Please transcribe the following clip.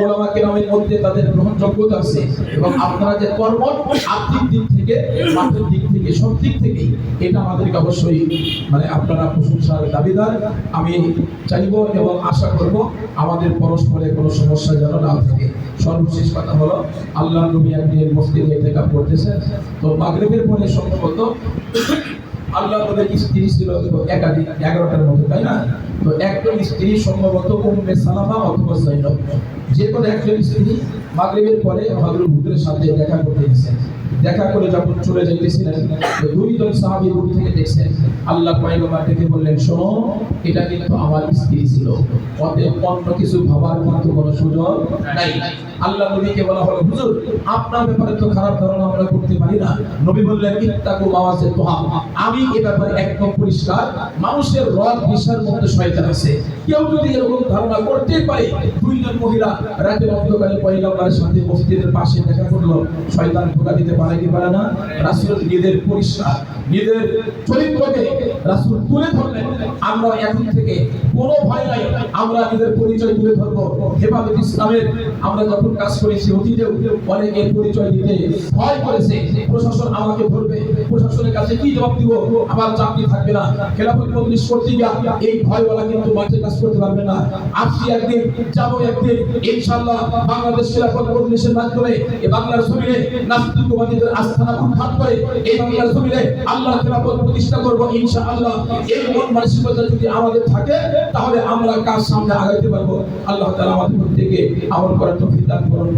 ওলামা কেরামের মধ্যে তাদের গ্রহণযোগ্যতা আছে এবং আপনারা যে কর্ম আর্থিক দিক থেকে মাঠের দিক থেকে সব দিক থেকেই এটা আমাদেরকে অবশ্যই আপনারা প্রশংসার দাবিদার। আমি চাইব এবং আশা করব আমাদের পরস্পরে কোনো সমস্যা যেন না থাকে। সর্বশেষ কথা হলো আল্লাহ নবী একদিন মসজিদে ইতিকাফ করতেছেন, তো মাগরিবের পরে সম্ভবত আল্লাহ নবীর স্ত্রী ছিল একাধিক 11টার মতো, তাই না? তো একজন স্ত্রী সম্ভবত উম্মে সালামা অথবা যায়েনব, যে কোনো একজন স্ত্রী মাগরিবের পরে হযরত হুজুরের সাথে দেখা করতে গেছেন। দেখা করে যখন চলে যাইতেছিলেন, তো দুইজন সাহাবী দূর থেকে দেখছেন। আল্লাহ পয়গম্বর ডেকে বললেন, শোনো, এটা কিন্তু আমার স্ত্রী ছিল, অতএব অন্য কিছু ভাবার কিন্তু কোনো সুযোগ নাই। আল্লাহ নবীকে বলা হলো, হুজুর আপনার ব্যাপারে তো খারাপ ধারণা আমরা করতে পারি না। নবী বললেন, ইত্তাকু মাওয়াজে তোহা, আমি এ ব্যাপারে একদম পরিষ্কার, মানুষের রদ বিষয়ের মধ্যে শয়তান আছে। কেউ যদি এরকম ধারণা করতে পারে দুইজন মহিলা রাতের অন্ধকারে পয়গম্বরের সাথে মসজিদের পাশে দেখা করলো, শয়তান ধোঁকা দিতে পারে কি পারে না? রাসূল নিজের পরিষ্কার নিজের চরিত্রকে রাসূল তুলে ধরলেন। আমরা এখন থেকে কোনো ভয় নাই, আমরা নিজের পরিচয় তুলে ধরবো। হেফাজত ইসলামের আমরা যখন কাজ করেছি অতীতেও অনেকে পরিচয় দিতে ভয় করেছে, প্রশাসন আমাকে ধরবে, প্রশাসনের কাছে কি জবাব দিব, আমার চাকরি থাকবে না। খেলাফত মজলিস করতে গিয়া এই ভয়ওয়ালা কিন্তু মাঠে কাজ করতে পারবে না। আসছি একদিন, যাবো একদিন, ইনশাআল্লাহ বাংলাদেশ খেলাফত মজলিসের মাধ্যমে এই বাংলার জমিনে নাস্তিকবাদীদের আস্থানা উৎখাত করে এই বাংলার জমিনে আল্লাহর খেলাফত প্রতিষ্ঠা করব ইনশাআল্লাহ। এই মন মানসিকতা যদি আমাদের থাকে তাহলে আমরা কাজ সামনে আগাইতে পারবো। আল্লাহ তাআলা আমাদের প্রত্যেককে আমল করার তৌফিক দান করুন।